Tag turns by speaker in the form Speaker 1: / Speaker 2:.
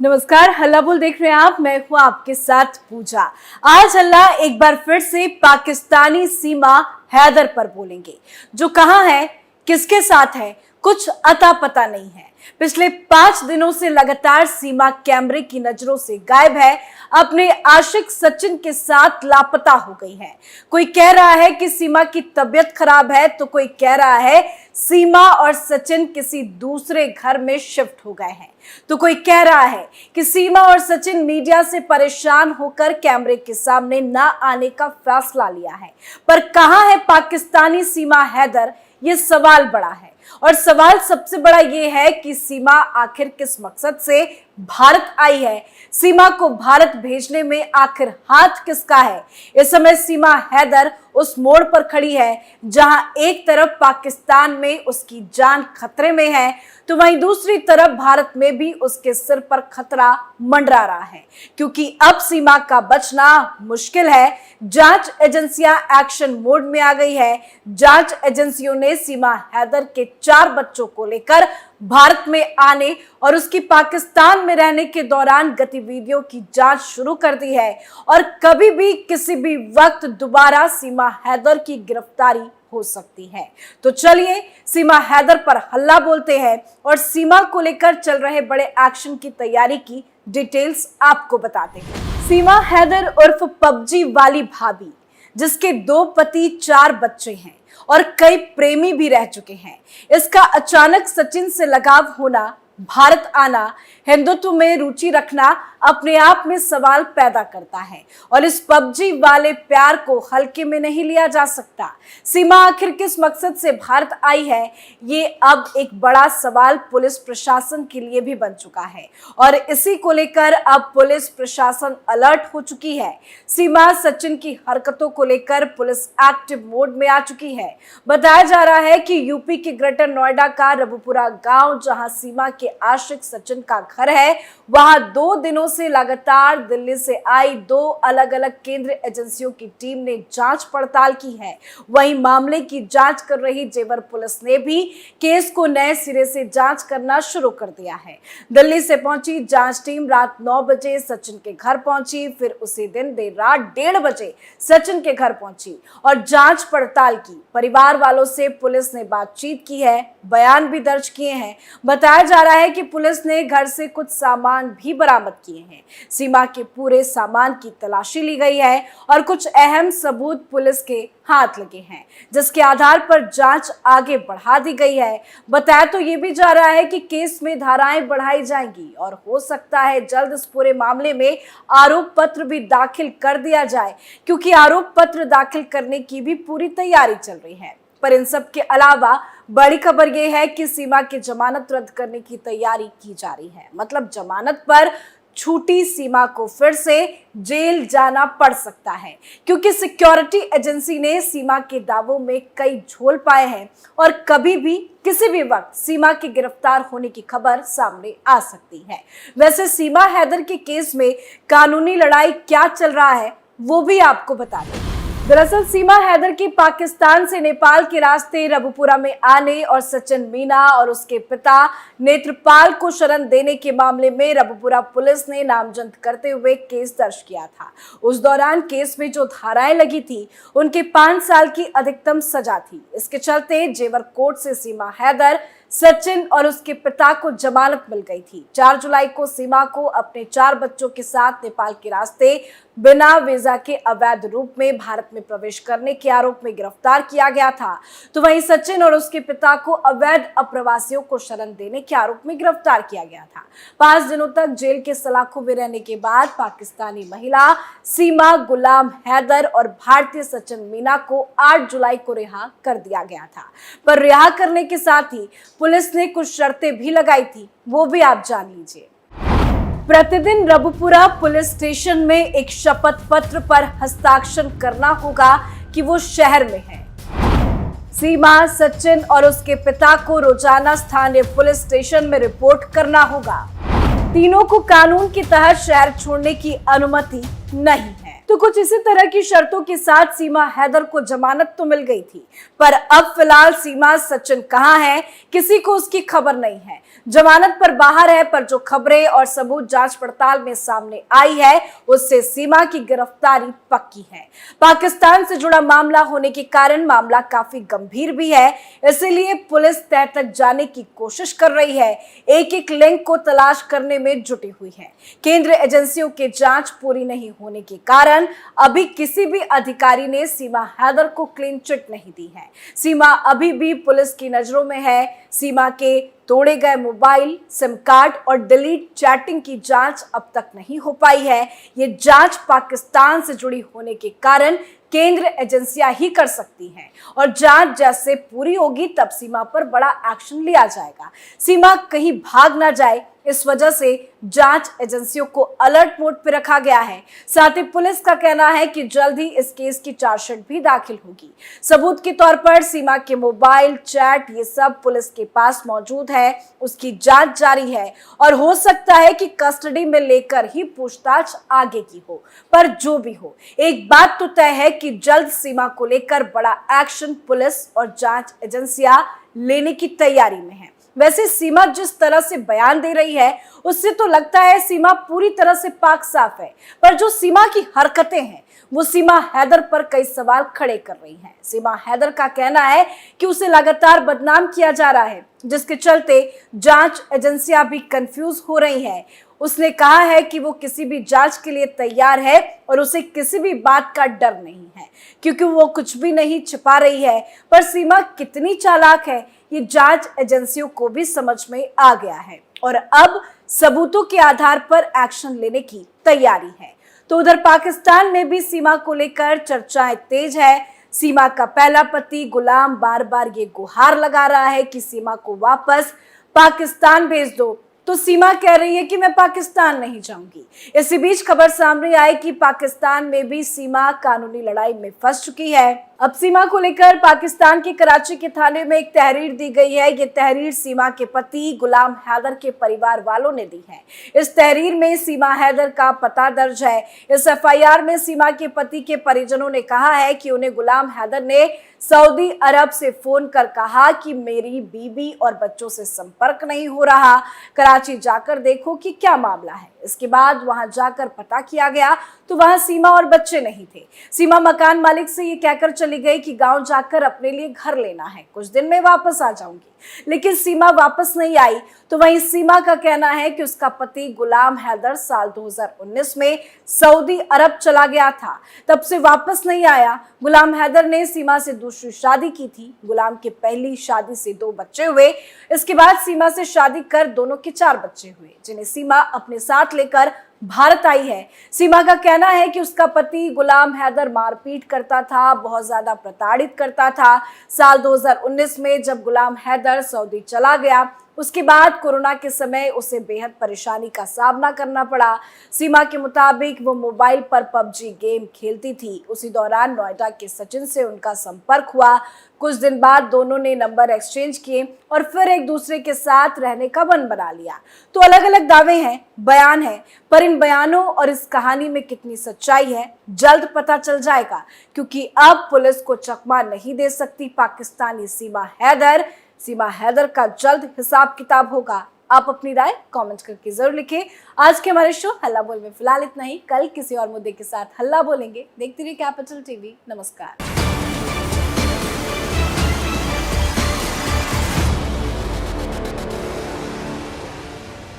Speaker 1: नमस्कार, हल्ला बोल देख रहे हैं आप। मैं हूं आपके साथ पूजा। आज हल्ला एक बार फिर से पाकिस्तानी सीमा हैदर पर बोलेंगे, जो कहां है, किसके साथ है, कुछ अता पता नहीं है। पिछले 5 दिनों से लगातार सीमा कैमरे की नजरों से गायब है, अपने आशिक सचिन के साथ लापता हो गई है। कोई कह रहा है कि सीमा की तबीयत खराब है, तो कोई कह रहा है सीमा और सचिन किसी दूसरे घर में शिफ्ट हो गए हैं, तो कोई कह रहा है कि सीमा और सचिन मीडिया से परेशान होकर कैमरे के सामने ना आने का फैसला लिया है। पर कहां है पाकिस्तानी सीमा हैदर, ये सवाल बड़ा है। और सवाल सबसे बड़ा ये है कि सीमा आखिर किस मकसद से भारत आई है, सीमा को भारत भेजने में आखिर हाथ किसका है। इस समय सीमा हैदर उस मोड़ पर खड़ी है जहां एक तरफ पाकिस्तान में उसकी जान खतरे में है, तो वहीं दूसरी तरफ भारत में भी उसके सिर पर खतरा मंडरा रहा है, क्योंकि अब सीमा का बचना मुश्किल है। जांच एजेंसियां एक्शन मोड में आ गई है। जांच एजेंसियों ने सीमा हैदर के 4 बच्चों को लेकर भारत में आने और उसकी पाकिस्तान में रहने के दौरान गतिविधियों की जांच शुरू कर दी है और कभी भी किसी भी वक्त दोबारा सीमा हैदर की गिरफ्तारी हो सकती है। तो चलिए सीमा हैदर पर हल्ला बोलते हैं और सीमा को लेकर चल रहे बड़े एक्शन की तैयारी की डिटेल्स आपको बताते हैं। सीमा हैदर उर्फ पबजी वाली भाभी, जिसके 2 पति 4 बच्चे हैं और कई प्रेमी भी रह चुके हैं, इसका अचानक सचिन से लगाव होना, भारत आना, हिंदुत्व में रुचि रखना अपने आप में सवाल पैदा करता है और इस पबजी वाले प्यार को हल्के में नहीं लिया जा सकता। सीमा आखिर किस मकसद से भारत आई है, ये अब एक बड़ा सवाल पुलिस प्रशासन के लिए भी बन चुका है और इसी को लेकर अब पुलिस प्रशासन अलर्ट हो चुकी है। सीमा सचिन की हरकतों को लेकर पुलिस एक्टिव मोड में आ चुकी है। बताया जा रहा है कि यूपी के ग्रेटर नोएडा का रबुपुरा गांव, जहां सीमा के आशिक सचिन का घर है, वहां 2 दिनों से लगातार दिल्ली से आई 2 अलग अलग केंद्रीय एजेंसियों की टीम ने जांच पड़ताल की है। वहीं मामले की जांच कर रही जेवर पुलिस ने भी केस को नए सिरे से जांच करना शुरू कर दिया है। दिल्ली से पहुंची जांच टीम रात 9 बजे सचिन के घर पहुंची, फिर उसी दिन देर रात 1:30 बजे सचिन के घर पहुंची और जांच पड़ताल की। परिवार वालों से पुलिस ने बातचीत की है, बयान भी दर्ज किए हैं। बताया जा रहा है कि पुलिस ने घर से कुछ सामान भी बरामद किए हैं। सीमा के पूरे सामान की तलाशी ली गई है और कुछ अहम सबूत पुलिस के हाथ लगे हैं, जिसके आधार पर जांच आगे बढ़ा दी गई है। बताया तो ये भी जा रहा है कि केस में धाराएं बढ़ाई जाएंगी और हो सकता है जल्द इस पूरे मामले में आरोप पत्र भी दाखिल कर दिया जाए, क्योंकि आरोप पत्र दाखिल करने की भी पूरी तैयारी चल रही है। पर इन सब के अलावा बड़ी खबर यह है कि सीमा की जमानत रद्द करने की तैयारी की जा रही है। मतलब जमानत पर छूटी सीमा को फिर से जेल जाना पड़ सकता है, क्योंकि सिक्योरिटी एजेंसी ने सीमा के दावों में कई झोल पाए हैं और कभी भी किसी भी वक्त सीमा के गिरफ्तार होने की खबर सामने आ सकती है। वैसे सीमा हैदर के केस में कानूनी लड़ाई क्या चल रहा है, वो भी आपको बता दें। दरअसल सीमा हैदर की पाकिस्तान से नेपाल के रास्ते रबुपुरा में आने और सचिन मीना और उसके पिता नेत्रपाल को शरण देने के मामले में रबुपुरा पुलिस ने नामजद करते हुए केस दर्ज किया था। उस दौरान केस में जो धाराएं लगी थी, उनके 5 साल की अधिकतम सजा थी। इसके चलते जेवर कोर्ट से सीमा हैदर, सचिन और उसके पिता को जमानत मिल गई थी। 4 जुलाई को सीमा को अपने 4 बच्चों के साथ नेपाल के रास्ते बिना वीजा के अवैध रूप में भारत में प्रवेश करने के आरोप में गिरफ्तार किया गया था। तो वहीं सचिन और उसके पिता को अवैध अप्रवासियों को शरण देने के आरोप में गिरफ्तार किया गया था। 5 दिनों तक जेल के सलाखों में रहने के बाद पाकिस्तानी महिला सीमा गुलाम हैदर और भारतीय सचिन मीना को 8 जुलाई को रिहा कर दिया गया था। पर रिहा करने के साथ ही पुलिस ने कुछ शर्तें भी लगाई थी, वो भी आप जान लीजिए। प्रतिदिन रबुपुरा पुलिस स्टेशन में एक शपथ पत्र पर हस्ताक्षर करना होगा कि वो शहर में है। सीमा, सचिन और उसके पिता को रोजाना स्थानीय पुलिस स्टेशन में रिपोर्ट करना होगा। तीनों को कानून के तहत शहर छोड़ने की अनुमति नहीं है। तो कुछ इसी तरह की शर्तों के साथ सीमा हैदर को जमानत तो मिल गई थी, पर अब फिलहाल सीमा सचिन कहां है, किसी को उसकी खबर नहीं है। जमानत पर बाहर है, पर जो खबरें और सबूत जांच पड़ताल में सामने आई है उससे सीमा की गिरफ्तारी पक्की है। पाकिस्तान से जुड़ा मामला होने के कारण मामला काफी गंभीर भी है, इसीलिए पुलिस तह तक जाने की कोशिश कर रही है, एक एक लिंक को तलाश करने में जुटी हुई है। केंद्रीय एजेंसियों की जांच पूरी नहीं होने के कारण अभी किसी भी अधिकारी ने सीमा हैदर को क्लीन चिट नहीं दी है। सीमा अभी भी पुलिस की नजरों में है। सीमा के तोड़े गए मोबाइल, सिम कार्ड और डिलीट चैटिंग की जांच अब तक नहीं हो पाई है। ये जांच पाकिस्तान से जुड़ी होने के कारण केंद्रीय एजेंसियां ही कर सकती हैं और जांच जैसे पूरी होगी तब सीमा पर बड़ा एक्शन लिया जाएगा। सीमा कहीं भाग ना जाए, इस वजह से जांच एजेंसियों को अलर्ट मोड पर रखा गया है। साथ ही पुलिस का कहना है कि जल्द ही इस केस की चार्जशीट भी दाखिल होगी। सबूत के तौर पर सीमा के मोबाइल, चैट, ये सब पुलिस के पास मौजूद है, उसकी जांच जारी है और हो सकता है कि कस्टडी में लेकर ही पूछताछ आगे की हो। पर जो भी हो, एक बात तो तय है कि जल्द सीमा को लेकर बड़ा एक्शन पुलिस और जांच एजेंसियां लेने की तैयारी में है। वैसे सीमा जिस तरह से बयान दे रही है उससे तो लगता है सीमा पूरी तरह से पाक साफ है, पर जो सीमा की हरकतें हैं वो सीमा हैदर पर कई सवाल खड़े कर रही हैं। सीमा हैदर का कहना है कि उसे लगातार बदनाम किया जा रहा है, जिसके चलते जांच एजेंसियां भी कंफ्यूज हो रही हैं। उसने कहा है कि वो किसी भी जांच के लिए तैयार है और उसे किसी भी बात का डर नहीं है, क्योंकि वो कुछ भी नहीं छिपा रही है। पर सीमा कितनी चालाक है ये जांच एजेंसियों को भी समझ में आ गया है और अब सबूतों के आधार पर एक्शन लेने की तैयारी है। तो उधर पाकिस्तान में भी सीमा को लेकर चर्चाएं तेज है। सीमा का पहला पति गुलाम बार बार ये गुहार लगा रहा है कि सीमा को वापस पाकिस्तान भेज दो, तो सीमा कह रही है कि मैं पाकिस्तान नहीं जाऊंगी। इसी बीच खबर सामने आई कि पाकिस्तान में भी सीमा कानूनी लड़ाई में फंस चुकी है। अब सीमा को लेकर पाकिस्तान के कराची के थाने में एक तहरीर दी गई है। ये तहरीर सीमा के पति गुलाम हैदर के परिवार वालों ने दी है। इस तहरीर में सीमा हैदर का पता दर्ज है। इस एफआईआर में सीमा के पति के परिजनों ने कहा है कि उन्हें गुलाम हैदर ने सऊदी अरब से फोन कर कहा कि मेरी बीबी और बच्चों से संपर्क नहीं हो रहा, कराची जाकर देखो कि क्या मामला है। इसके बाद वहां जाकर पता किया गया तो वहां सीमा और बच्चे नहीं थे। सीमा मकान मालिक से ये कहकर चली गई कि गांव जाकर अपने लिए घर लेना है, कुछ दिन में वापस आ जाऊंगी, लेकिन सीमा वापस नहीं आई। तो वहीं सीमा का कहना है कि उसका पति गुलाम हैदर साल 2019 में सऊदी अरब चला गया था, तब से वापस नहीं आया। गुलाम हैदर ने सीमा से दूसरी शादी की थी। गुलाम की पहली शादी से 2 बच्चे हुए। इसके बाद सीमा से शादी कर दोनों के 4 बच्चे हुए, जिन्हें सीमा अपने साथ लेकर भारत आई है। सीमा का कहना है कि उसका पति गुलाम हैदर मारपीट करता था, बहुत ज्यादा प्रताड़ित करता था। साल 2019 में जब गुलाम हैदर सऊदी चला गया, उसके बाद कोरोना के समय उसे बेहद परेशानी का सामना करना पड़ा। सीमा के मुताबिक वो मोबाइल पर पबजी गेम खेलती थी। उसी दौरान नोएडा के सचिन से उनका संपर्क हुआ। कुछ दिन बाद दोनों ने नंबर एक्सचेंज किए और फिर एक दूसरे के साथ रहने का मन बना लिया। तो अलग अलग दावे हैं, बयान हैं, पर इन बयानों और इस कहानी में कितनी सच्चाई है जल्द पता चल जाएगा, क्योंकि अब पुलिस को चकमा नहीं दे सकती पाकिस्तानी सीमा हैदर। सीमा हैदर का जल्द हिसाब किताब होगा। आप अपनी राय कमेंट करके जरूर लिखें। आज के हमारे शो हल्ला बोल में फिलहाल इतना ही। कल किसी और मुद्दे के साथ हल्ला बोलेंगे। देखते रहिए कैपिटल टीवी। नमस्कार।